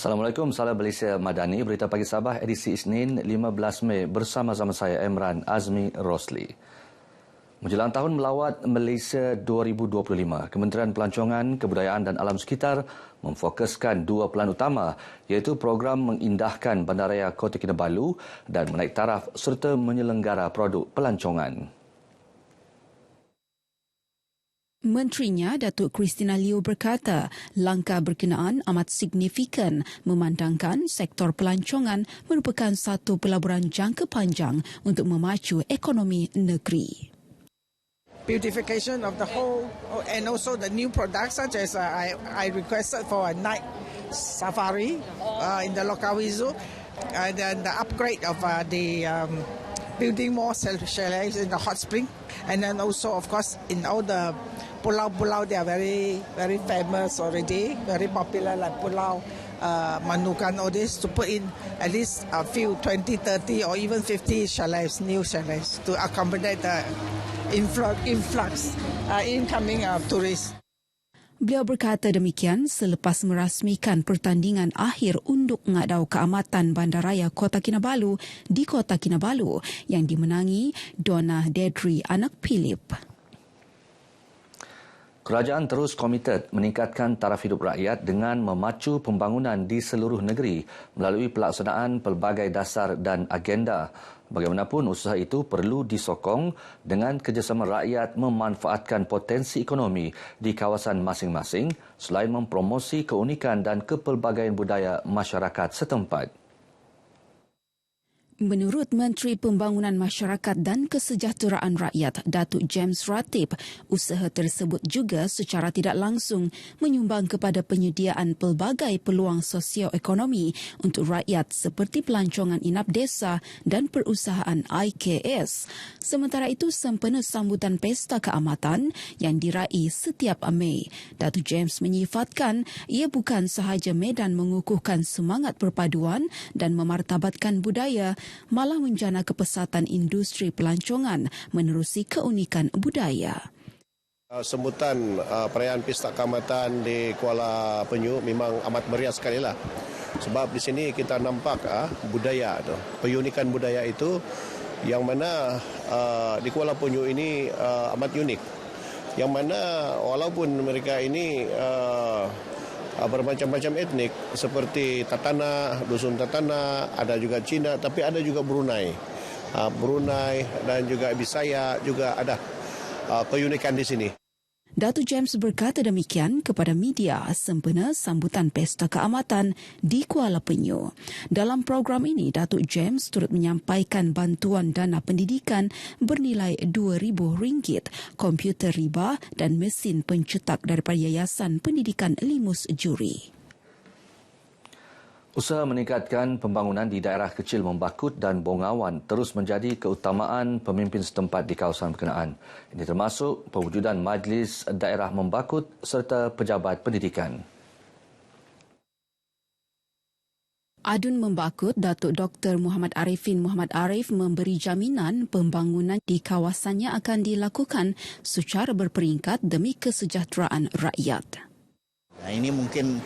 Assalamualaikum, salam Malaysia Madani. Berita pagi Sabah edisi Isnin 15 Mei bersama-sama saya Emran Azmi Rosli. Menjelang tahun melawat Malaysia 2025, Kementerian Pelancongan, Kebudayaan dan Alam Sekitar memfokuskan dua pelan utama iaitu program mengindahkan Bandaraya Kota Kinabalu dan menaik taraf serta menyelenggara produk pelancongan. Menterinya Datuk Christina Liew berkata langkah berkenaan amat signifikan memandangkan sektor pelancongan merupakan satu pelaburan jangka panjang untuk memacu ekonomi negeri. Beautification of the whole and also the new products such as I requested for a night safari in the Lokawi Zoo and then the upgrade of the building more chalets in the hot spring and then also of course in all the pulau-pulau they are very famous already, very popular like Pulau Manukan, all this to put in at least a few 20, 30 or even 50 chalets, new chalets to accommodate the influx incoming tourists. Beliau berkata demikian selepas merasmikan pertandingan akhir Unduk Ngadau Keamatan Bandaraya Kota Kinabalu di Kota Kinabalu yang dimenangi Donna Dedri anak Philip. Kerajaan terus komited meningkatkan taraf hidup rakyat dengan memacu pembangunan di seluruh negeri melalui pelaksanaan pelbagai dasar dan agenda. Bagaimanapun usaha itu perlu disokong dengan kerjasama rakyat memanfaatkan potensi ekonomi di kawasan masing-masing selain mempromosi keunikan dan kepelbagaian budaya masyarakat setempat. Menurut Menteri Pembangunan Masyarakat dan Kesejahteraan Rakyat, Datuk James Ratib, usaha tersebut juga secara tidak langsung menyumbang kepada penyediaan pelbagai peluang sosioekonomi untuk rakyat seperti pelancongan inap desa dan perusahaan IKS. Sementara itu, sempena sambutan Pesta Keamatan yang diraih setiap Mei, Datuk James menyifatkan ia bukan sahaja medan mengukuhkan semangat perpaduan dan memartabatkan budaya, malah menjana kepesatan industri pelancongan menerusi keunikan budaya. Sambutan perayaan Pesta Keamatan di Kuala Penyu memang amat meriah sekali lah. Sebab di sini kita nampak budaya tu, keunikan budaya itu yang mana di Kuala Penyu ini amat unik. Yang mana walaupun mereka ini bermacam-macam etnik seperti Tatana, Dusun Tatana, ada juga Cina, tapi ada juga Brunei. Brunei dan juga Bisaya juga ada keunikan di sini. Datuk James berkata demikian kepada media sempena sambutan Pesta Keamatan di Kuala Penyu. Dalam program ini, Datuk James turut menyampaikan bantuan dana pendidikan bernilai RM2,000, komputer riba dan mesin pencetak daripada Yayasan Pendidikan Limus Juri. Usaha meningkatkan pembangunan di daerah kecil Membakut dan Bongawan terus menjadi keutamaan pemimpin setempat di kawasan berkenaan. Ini termasuk pewujudan Majlis Daerah Membakut serta pejabat pendidikan. Adun Membakut, Datuk Dr. Muhammad Arifin Muhammad Arif memberi jaminan pembangunan di kawasannya akan dilakukan secara berperingkat demi kesejahteraan rakyat. Ini mungkin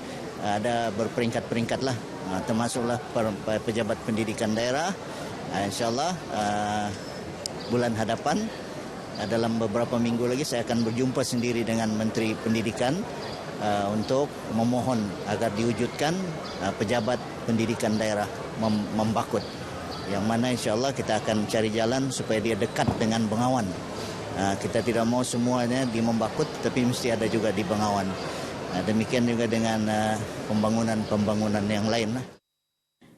ada berperingkat-peringkat lah, termasuklah pejabat pendidikan daerah. InsyaAllah bulan hadapan dalam beberapa minggu lagi saya akan berjumpa sendiri dengan Menteri Pendidikan untuk memohon agar diwujudkan pejabat pendidikan daerah Membakut, yang mana insyaAllah kita akan cari jalan supaya dia dekat dengan Bengawan. Kita tidak mau semuanya di Membakut, tapi mesti ada juga di Bengawan. Demikian juga dengan pembangunan yang lain.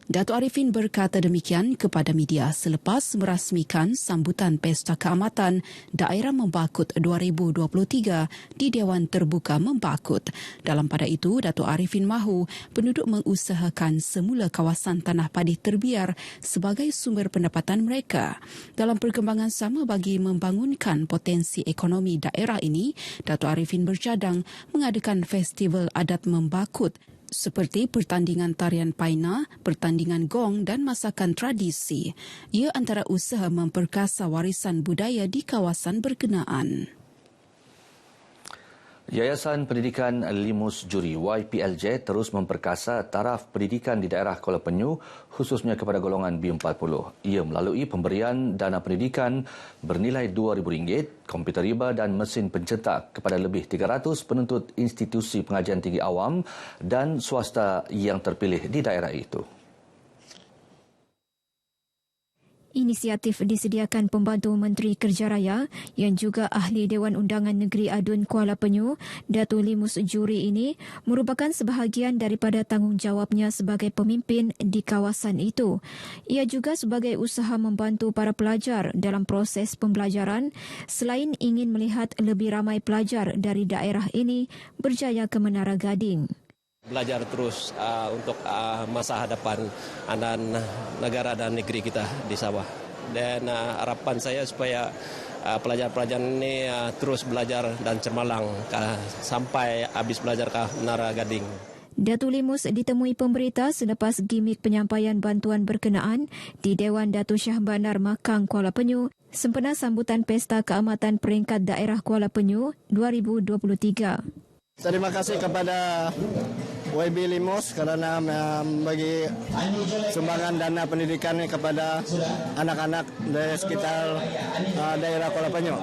Datuk Arifin berkata demikian kepada media selepas merasmikan sambutan Pesta Keamatan Daerah Membakut 2023 di Dewan Terbuka Membakut. Dalam pada itu, Datuk Arifin mahu penduduk mengusahakan semula kawasan tanah padi terbiar sebagai sumber pendapatan mereka. Dalam perkembangan sama bagi membangunkan potensi ekonomi daerah ini, Datuk Arifin bercadang mengadakan Festival Adat Membakut seperti pertandingan tarian paina, pertandingan gong dan masakan tradisi. Ia antara usaha memperkasa warisan budaya di kawasan berkenaan. Yayasan Pendidikan Limus Juri YPLJ terus memperkasa taraf pendidikan di daerah Kuala Penyu khususnya kepada golongan B40. Ia melalui pemberian dana pendidikan bernilai RM2,000, komputer riba dan mesin pencetak kepada lebih 300 penuntut institusi pengajian tinggi awam dan swasta yang terpilih di daerah itu. Inisiatif disediakan pembantu Menteri Kerja Raya yang juga ahli Dewan Undangan Negeri Adun Kuala Penyu, Datuk Limus Juri ini merupakan sebahagian daripada tanggungjawabnya sebagai pemimpin di kawasan itu. Ia juga sebagai usaha membantu para pelajar dalam proses pembelajaran selain ingin melihat lebih ramai pelajar dari daerah ini berjaya ke Menara Gading. Belajar terus untuk masa hadapan dan negara dan negeri kita di Sabah. Dan harapan saya supaya pelajar-pelajar ini terus belajar dan cermalang sampai habis belajar ke Menara Gading. Datuk Limus ditemui pemberita selepas gimik penyampaian bantuan berkenaan di Dewan Datuk Shah Bandar Makang Kuala Penyu sempena sambutan Pesta Keamatan Peringkat Daerah Kuala Penyu 2023. Terima kasih kepada YB Limus kerana bagi sumbangan dana pendidikan kepada anak-anak dari sekitar daerah Kuala Penyu.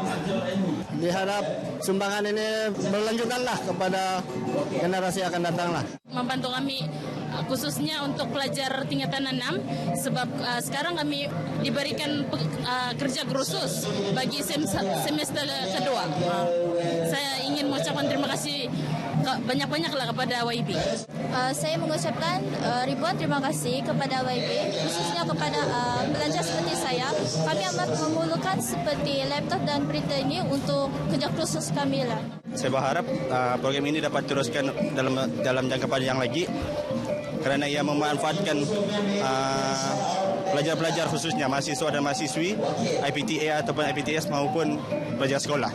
Diharap sumbangan ini berlanjutanlah kepada generasi akan datanglah. Membantu kami khususnya untuk pelajar tingkatan 6 sebab sekarang kami diberikan kerja khusus bagi semester kedua. Saya ingin mengucapkan terima kasih banyak-banyaklah kepada YB. Saya mengucapkan ribuan terima kasih kepada YB, khususnya kepada pelajar seperti saya. Kami amat memerlukan seperti laptop dan printer ini untuk kerja khusus kami lah. Saya berharap program ini dapat teruskan dalam jangka panjang lagi kerana ia memanfaatkan pelajar-pelajar khususnya mahasiswa dan mahasiswi IPTA ataupun IPTS maupun pelajar sekolah.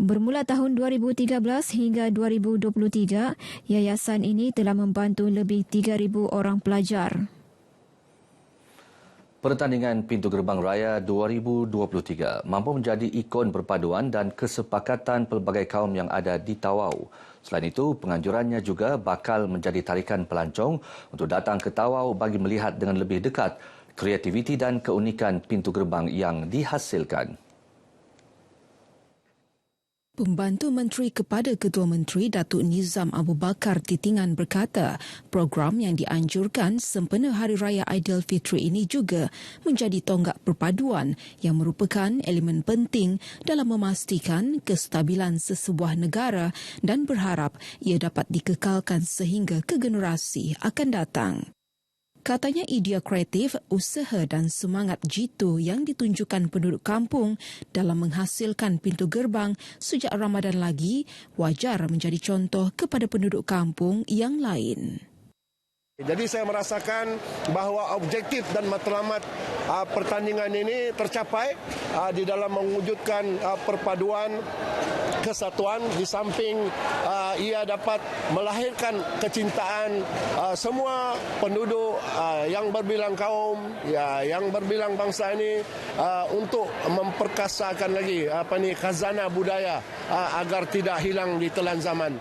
Bermula tahun 2013 hingga 2023, yayasan ini telah membantu lebih 3,000 orang pelajar. Pertandingan Pintu Gerbang Raya 2023 mampu menjadi ikon perpaduan dan kesepakatan pelbagai kaum yang ada di Tawau. Selain itu, penganjurannya juga bakal menjadi tarikan pelancong untuk datang ke Tawau bagi melihat dengan lebih dekat kreativiti dan keunikan pintu gerbang yang dihasilkan. Pembantu Menteri kepada Ketua Menteri Datuk Nizam Abu Bakar Titingan berkata, program yang dianjurkan sempena Hari Raya Aidilfitri ini juga menjadi tonggak perpaduan yang merupakan elemen penting dalam memastikan kestabilan sesebuah negara dan berharap ia dapat dikekalkan sehingga ke generasi akan datang. Katanya idea kreatif, usaha dan semangat jitu yang ditunjukkan penduduk kampung dalam menghasilkan pintu gerbang sejak Ramadan lagi wajar menjadi contoh kepada penduduk kampung yang lain. Jadi saya merasakan bahawa objektif dan matlamat pertandingan ini tercapai di dalam mewujudkan perpaduan kesatuan di samping ia dapat melahirkan kecintaan semua penduduk yang berbilang kaum, yang berbilang bangsa ini untuk memperkasakan lagi khazanah budaya agar tidak hilang di telan zaman.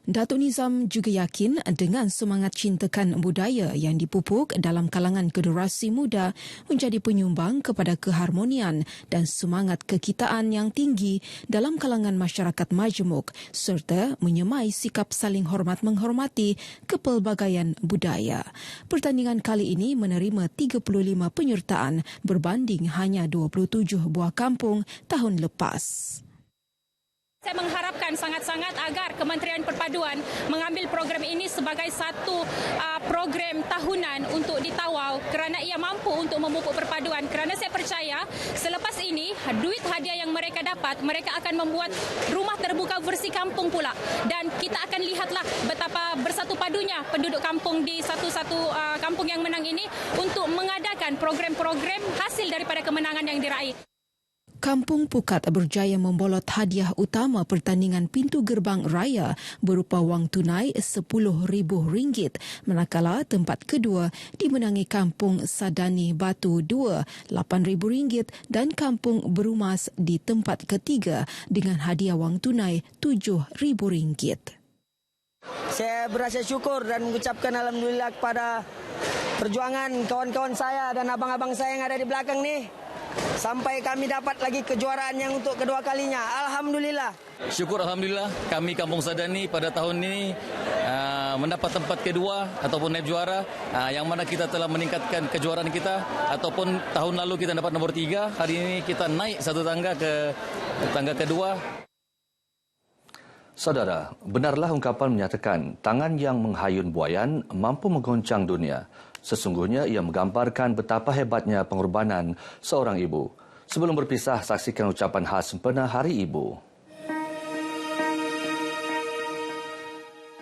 Datuk Nizam juga yakin dengan semangat cintakan budaya yang dipupuk dalam kalangan generasi muda menjadi penyumbang kepada keharmonian dan semangat kekitaan yang tinggi dalam kalangan masyarakat majmuk serta menyemai sikap saling hormat-menghormati kepelbagaian budaya. Pertandingan kali ini menerima 35 penyertaan berbanding hanya 27 buah kampung tahun lepas. Saya mengharapkan sangat-sangat agar Kementerian Perpaduan mengambil program ini sebagai satu program tahunan untuk di Tawau kerana ia mampu untuk memupuk perpaduan. Kerana saya percaya selepas ini duit hadiah yang mereka dapat, mereka akan membuat rumah terbuka versi kampung pula. Dan kita akan lihatlah betapa bersatu padunya penduduk kampung di satu-satu kampung yang menang ini untuk mengadakan program-program hasil daripada kemenangan yang diraih. Kampung Pukat berjaya membolot hadiah utama pertandingan pintu gerbang raya berupa wang tunai RM10,000, manakala tempat kedua dimenangi Kampung Sadani Batu 2 RM8,000 dan Kampung Berumas di tempat ketiga dengan hadiah wang tunai RM7,000. Saya berasa syukur dan mengucapkan alhamdulillah kepada perjuangan kawan-kawan saya dan abang-abang saya yang ada di belakang ni. Sampai kami dapat lagi kejuaraan yang untuk kedua kalinya. Alhamdulillah. Syukur Alhamdulillah kami Kampung Sadani pada tahun ini mendapat tempat kedua ataupun naib juara, yang mana kita telah meningkatkan kejuaraan kita, ataupun tahun lalu kita dapat nombor 3, hari ini kita naik satu tangga ke tangga kedua. Saudara, benarlah ungkapan menyatakan tangan yang menghayun buayan mampu menggoncang dunia. Sesungguhnya ia menggambarkan betapa hebatnya pengorbanan seorang ibu. Sebelum berpisah, saksikan ucapan khas sempena Hari Ibu.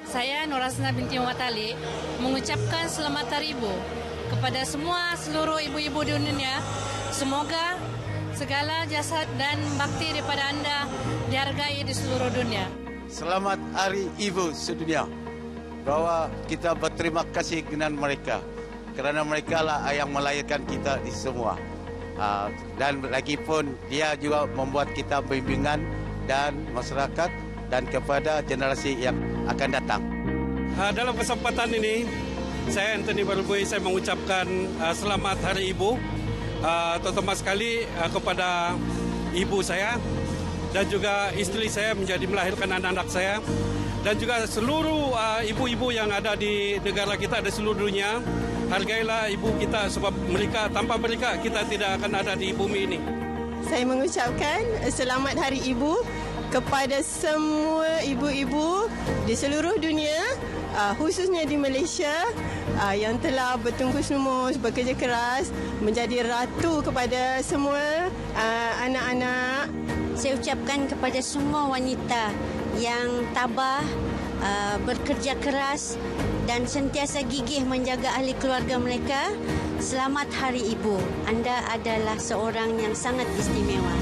Saya Nur Hasna binti Muhammad Ali mengucapkan selamat Hari Ibu kepada seluruh ibu-ibu di dunia. Semoga segala jasa dan bakti daripada anda dihargai di seluruh dunia. Selamat Hari Ibu sedunia. Bahwa kita berterima kasih dengan mereka. Kerana mereka lah yang melahirkan kita di semua. Dan lagi pun dia juga membuat kita bimbingan dan masyarakat dan kepada generasi yang akan datang. Dalam kesempatan ini, saya Anthony Balbui, saya mengucapkan selamat Hari Ibu. Terutama sekali kepada ibu saya dan juga isteri saya menjadi melahirkan anak-anak saya. Dan juga seluruh ibu-ibu yang ada di negara kita, di seluruh dunia. Hargailah ibu kita sebab tanpa mereka kita tidak akan ada di bumi ini. Saya mengucapkan selamat Hari Ibu kepada semua ibu-ibu di seluruh dunia, khususnya di Malaysia yang telah bertungkus lumus, bekerja keras, menjadi ratu kepada semua anak-anak. Saya ucapkan kepada semua wanita yang tabah, bekerja keras dan sentiasa gigih menjaga ahli keluarga mereka. Selamat Hari Ibu. Anda adalah seorang yang sangat istimewa.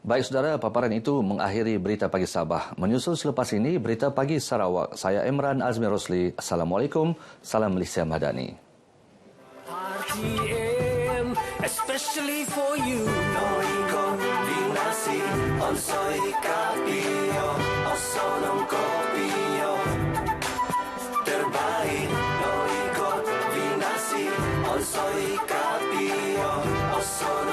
Baik saudara, paparan itu mengakhiri Berita Pagi Sabah. Menyusul selepas ini Berita Pagi Sarawak. Saya Emran Azmi Rosli. Assalamualaikum. Salam Malaysia Madani. RTM, especially for you. Onsoi kapio, osonong kopio, terbaik no ikut binasi. Onsoi kapio, osonong